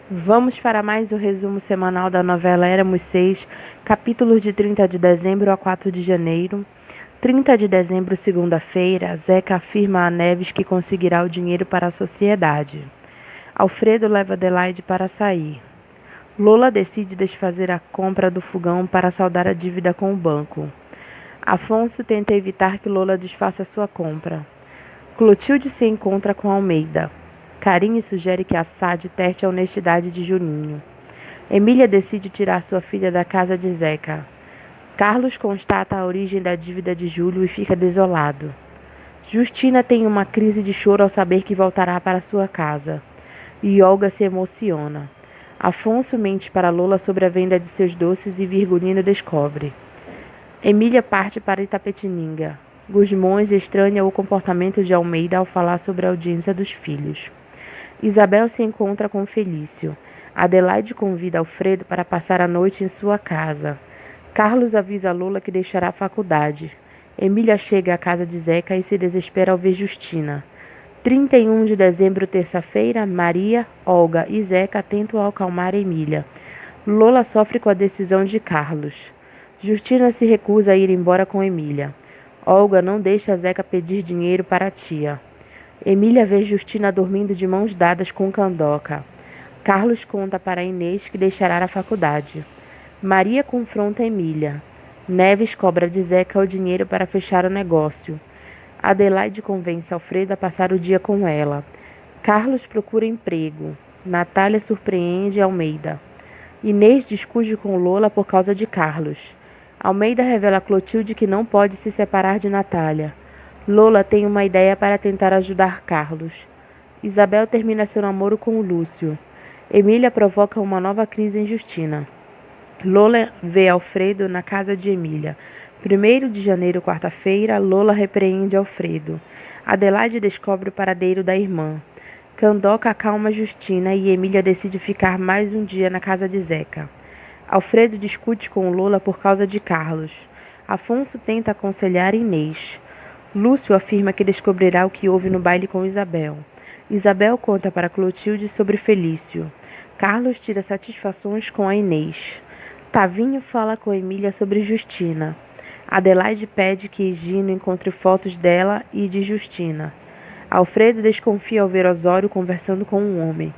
Vamos para mais o resumo semanal da novela Éramos Seis, capítulos de 30 de dezembro a 4 de janeiro. 30 de dezembro, segunda-feira, Zeca afirma a Neves que conseguirá o dinheiro para a sociedade. Alfredo leva Adelaide para sair. Lola decide desfazer a compra do fogão para saldar a dívida com o banco. Afonso tenta evitar que Lola desfaça sua compra. Clotilde se encontra com Almeida. Carine sugere que Assad teste a honestidade de Juninho. Emília decide tirar sua filha da casa de Zeca. Carlos constata a origem da dívida de Júlio e fica desolado. Justina tem uma crise de choro ao saber que voltará para sua casa. E Olga se emociona. Afonso mente para Lola sobre a venda de seus doces e Virgulino descobre. Emília parte para Itapetininga. Gusmões estranha o comportamento de Almeida ao falar sobre a audiência dos filhos. Isabel se encontra com Felício. Adelaide convida Alfredo para passar a noite em sua casa. Carlos avisa Lola que deixará a faculdade. Emília chega à casa de Zeca e se desespera ao ver Justina. 31 de dezembro, terça-feira, Maria, Olga e Zeca tentam acalmar Emília. Lola sofre com a decisão de Carlos. Justina se recusa a ir embora com Emília. Olga não deixa Zeca pedir dinheiro para a tia. Emília vê Justina dormindo de mãos dadas com Candoca. Carlos conta para Inês que deixará a faculdade. Maria confronta Emília. Neves cobra de Zeca o dinheiro para fechar o negócio. Adelaide convence Alfredo a passar o dia com ela. Carlos procura emprego. Natália surpreende Almeida. Inês discute com Lola por causa de Carlos. Almeida revela a Clotilde que não pode se separar de Natália. Lola tem uma ideia para tentar ajudar Carlos. Isabel termina seu namoro com o Lúcio. Emília provoca uma nova crise em Justina. Lola vê Alfredo na casa de Emília. 1º de janeiro, quarta-feira, Lola repreende Alfredo. Adelaide descobre o paradeiro da irmã. Candoca acalma Justina e Emília decide ficar mais um dia na casa de Zeca. Alfredo discute com Lola por causa de Carlos. Afonso tenta aconselhar Inês. Lúcio afirma que descobrirá o que houve no baile com Isabel. Isabel conta para Clotilde sobre Felício. Carlos tira satisfações com a Inês. Tavinho fala com Emília sobre Justina. Adelaide pede que Egino encontre fotos dela e de Justina. Alfredo desconfia ao ver Osório conversando com um homem.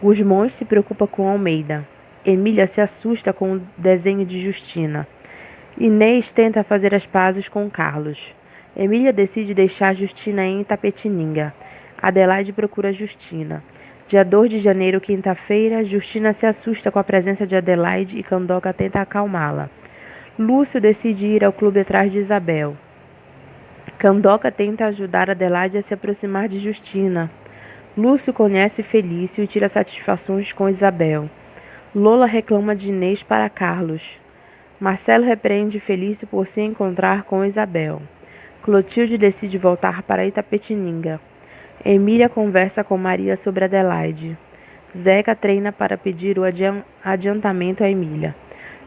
Gusmões se preocupa com Almeida. Emília se assusta com o desenho de Justina. Inês tenta fazer as pazes com Carlos. Emília decide deixar Justina em Itapetininga. Adelaide procura Justina. Dia 2 de janeiro, quinta-feira, Justina se assusta com a presença de Adelaide e Candoca tenta acalmá-la. Lúcio decide ir ao clube atrás de Isabel. Candoca tenta ajudar Adelaide a se aproximar de Justina. Lúcio conhece Felício e tira satisfações com Isabel. Lola reclama de Inês para Carlos. Marcelo repreende Felício por se encontrar com Isabel. Clotilde decide voltar para Itapetininga. Emília conversa com Maria sobre Adelaide. Zeca treina para pedir o adiantamento a Emília.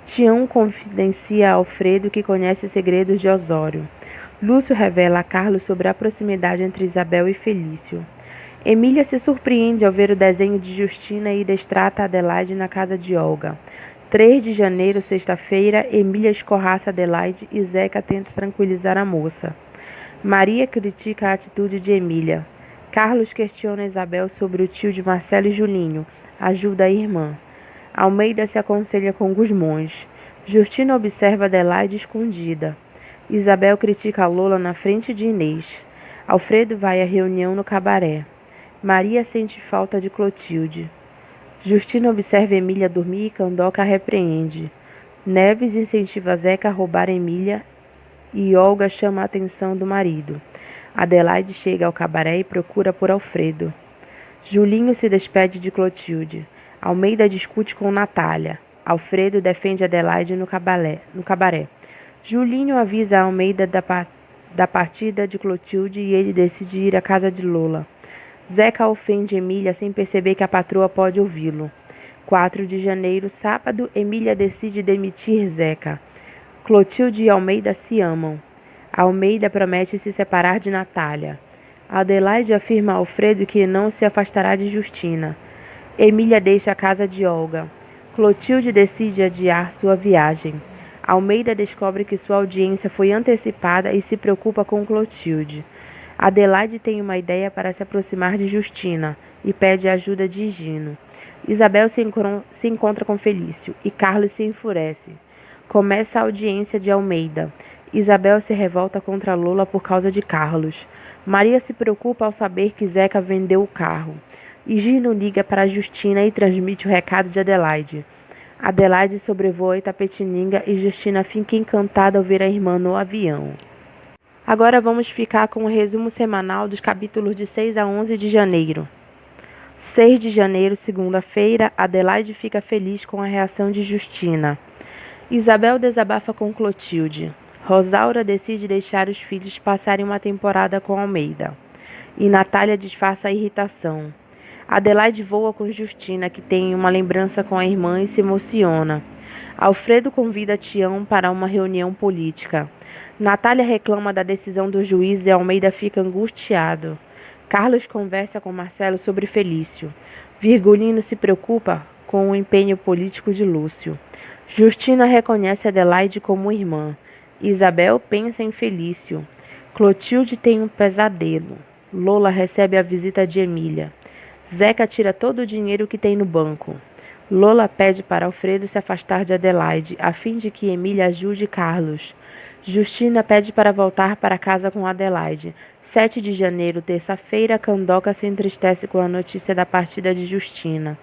Tião confidencia a Alfredo que conhece segredos de Osório. Lúcio revela a Carlos sobre a proximidade entre Isabel e Felício. Emília se surpreende ao ver o desenho de Justina e destrata Adelaide na casa de Olga. 3 de janeiro, sexta-feira, Emília escorraça Adelaide e Zeca tenta tranquilizar a moça. Maria critica a atitude de Emília. Carlos questiona Isabel sobre o tio de Marcelo e Julinho. Ajuda a irmã. Almeida se aconselha com Gusmões. Justina observa Adelaide escondida. Isabel critica Lola na frente de Inês. Alfredo vai à reunião no cabaré. Maria sente falta de Clotilde. Justina observa Emília dormir e Candoca a repreende. Neves incentiva Zeca a roubar Emília e Olga chama a atenção do marido. Adelaide chega ao cabaré e procura por Alfredo. Julinho se despede de Clotilde. Almeida discute com Natália. Alfredo defende Adelaide no cabaré. Julinho avisa a Almeida da partida de Clotilde e ele decide ir à casa de Lola. Zeca ofende Emília sem perceber que a patroa pode ouvi-lo. 4 de janeiro, sábado, Emília decide demitir Zeca. Clotilde e Almeida se amam. Almeida promete se separar de Natália. Adelaide afirma a Alfredo que não se afastará de Justina. Emília deixa a casa de Olga. Clotilde decide adiar sua viagem. Almeida descobre que sua audiência foi antecipada e se preocupa com Clotilde. Adelaide tem uma ideia para se aproximar de Justina e pede ajuda de Gino. Isabel se encontra com Felício e Carlos se enfurece. Começa a audiência de Almeida. Isabel se revolta contra Lola por causa de Carlos. Maria se preocupa ao saber que Zeca vendeu o carro. E Gino liga para Justina e transmite o recado de Adelaide. Adelaide sobrevoa Itapetininga e Justina fica encantada ao ver a irmã no avião. Agora vamos ficar com o resumo semanal dos capítulos de 6 a 11 de janeiro. 6 de janeiro, segunda-feira, Adelaide fica feliz com a reação de Justina. Isabel desabafa com Clotilde. Rosaura decide deixar os filhos passarem uma temporada com Almeida. E Natália disfarça a irritação. Adelaide voa com Justina, que tem uma lembrança com a irmã e se emociona. Alfredo convida Tião para uma reunião política. Natália reclama da decisão do juiz e Almeida fica angustiado. Carlos conversa com Marcelo sobre Felício. Virgulino se preocupa com o empenho político de Lúcio. Justina reconhece Adelaide como irmã. Isabel pensa em Felício. Clotilde tem um pesadelo. Lola recebe a visita de Emília. Zeca tira todo o dinheiro que tem no banco. Lola pede para Alfredo se afastar de Adelaide, a fim de que Emília ajude Carlos. Justina pede para voltar para casa com Adelaide. 7 de janeiro, terça-feira, Candoca se entristece com a notícia da partida de Justina.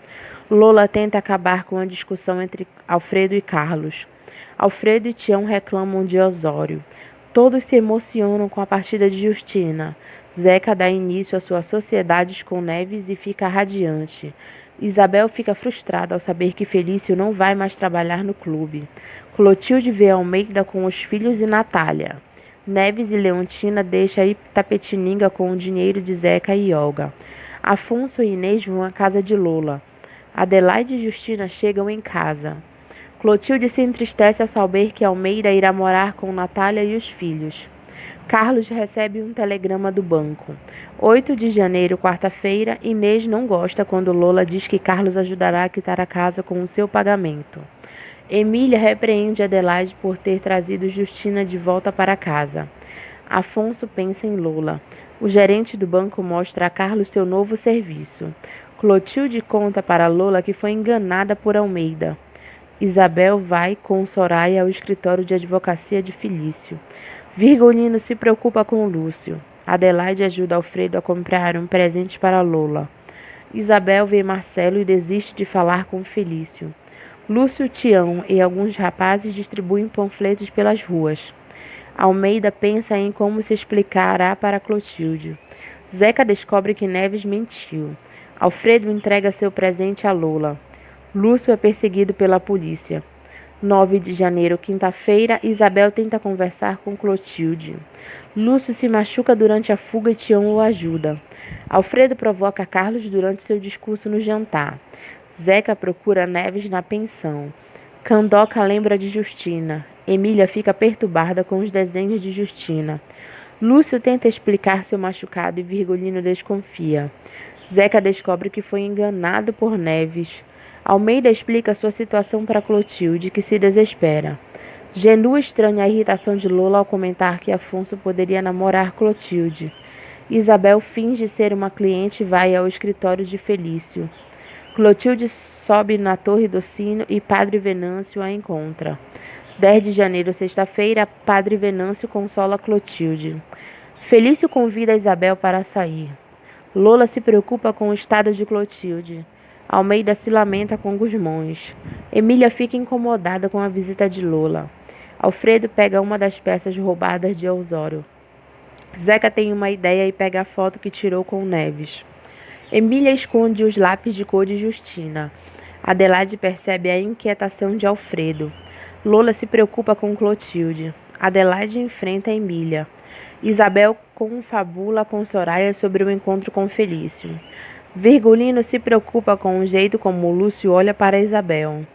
Lola tenta acabar com a discussão entre Alfredo e Carlos. Alfredo e Tião reclamam de Osório. Todos se emocionam com a partida de Justina. Zeca dá início à sua sociedade com Neves e fica radiante. Isabel fica frustrada ao saber que Felício não vai mais trabalhar no clube. Clotilde vê Almeida com os filhos e Natália. Neves e Leontina deixam Itapetininga com o dinheiro de Zeca e Olga. Afonso e Inês vão à casa de Lola. Adelaide e Justina chegam em casa. Clotilde se entristece ao saber que Almeida irá morar com Natália e os filhos. Carlos recebe um telegrama do banco. 8 de janeiro, quarta-feira, Inês não gosta quando Lola diz que Carlos ajudará a quitar a casa com o seu pagamento. Emília repreende Adelaide por ter trazido Justina de volta para casa. Afonso pensa em Lola. O gerente do banco mostra a Carlos seu novo serviço. Clotilde conta para Lola que foi enganada por Almeida. Isabel vai com Soraya ao escritório de advocacia de Felício. Virgulino se preocupa com Lúcio. Adelaide ajuda Alfredo a comprar um presente para Lola. Isabel vê Marcelo e desiste de falar com Felício. Lúcio, Tião e alguns rapazes distribuem panfletos pelas ruas. Almeida pensa em como se explicará para Clotilde. Zeca descobre que Neves mentiu. Alfredo entrega seu presente a Lola. Lúcio é perseguido pela polícia. 9 de janeiro, quinta-feira, Isabel tenta conversar com Clotilde. Lúcio se machuca durante a fuga e Tião o ajuda. Alfredo provoca Carlos durante seu discurso no jantar. Zeca procura Neves na pensão. Candoca lembra de Justina. Emília fica perturbada com os desenhos de Justina. Lúcio tenta explicar seu machucado e Virgulino desconfia. Zeca descobre que foi enganado por Neves. Almeida explica sua situação para Clotilde, que se desespera. Genu estranha a irritação de Lola ao comentar que Afonso poderia namorar Clotilde. Isabel finge ser uma cliente e vai ao escritório de Felício. Clotilde sobe na torre do sino e Padre Venâncio a encontra. 10 de janeiro, sexta-feira, Padre Venâncio consola Clotilde. Felício convida Isabel para sair. Lola se preocupa com o estado de Clotilde. Almeida se lamenta com Gusmões. Emília fica incomodada com a visita de Lola. Alfredo pega uma das peças roubadas de Osório. Zeca tem uma ideia e pega a foto que tirou com Neves. Emília esconde os lápis de cor de Justina. Adelaide percebe a inquietação de Alfredo. Lola se preocupa com Clotilde. Adelaide enfrenta Emília. Isabel confabula com Soraya sobre o encontro com Felício. Virgulino se preocupa com o jeito como Lúcio olha para Isabel.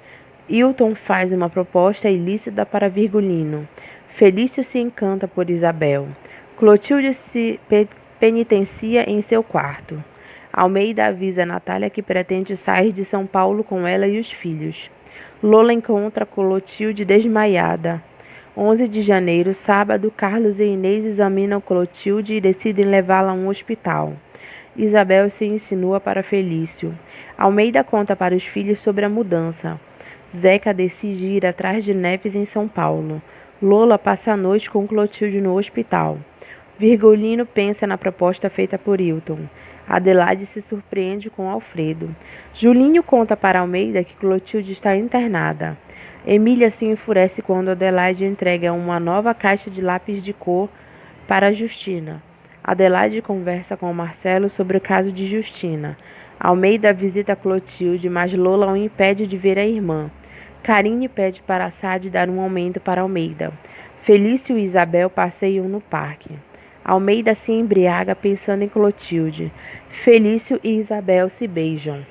Hilton faz uma proposta ilícita para Virgulino. Felício se encanta por Isabel. Clotilde se penitencia em seu quarto. Almeida avisa Natália que pretende sair de São Paulo com ela e os filhos. Lola encontra Clotilde desmaiada. 11 de janeiro, sábado, Carlos e Inês examinam Clotilde e decidem levá-la a um hospital. Isabel se insinua para Felício. Almeida conta para os filhos sobre a mudança. Zeca decide ir atrás de Neves em São Paulo. Lola passa a noite com Clotilde no hospital. Virgulino pensa na proposta feita por Hilton. Adelaide se surpreende com Alfredo. Julinho conta para Almeida que Clotilde está internada. Emília se enfurece quando Adelaide entrega uma nova caixa de lápis de cor para Justina. Adelaide conversa com Marcelo sobre o caso de Justina. Almeida visita Clotilde, mas Lola o impede de ver a irmã. Carine pede para Sade dar um aumento para Almeida. Felício e Isabel passeiam no parque. Almeida se embriaga pensando em Clotilde. Felício e Isabel se beijam.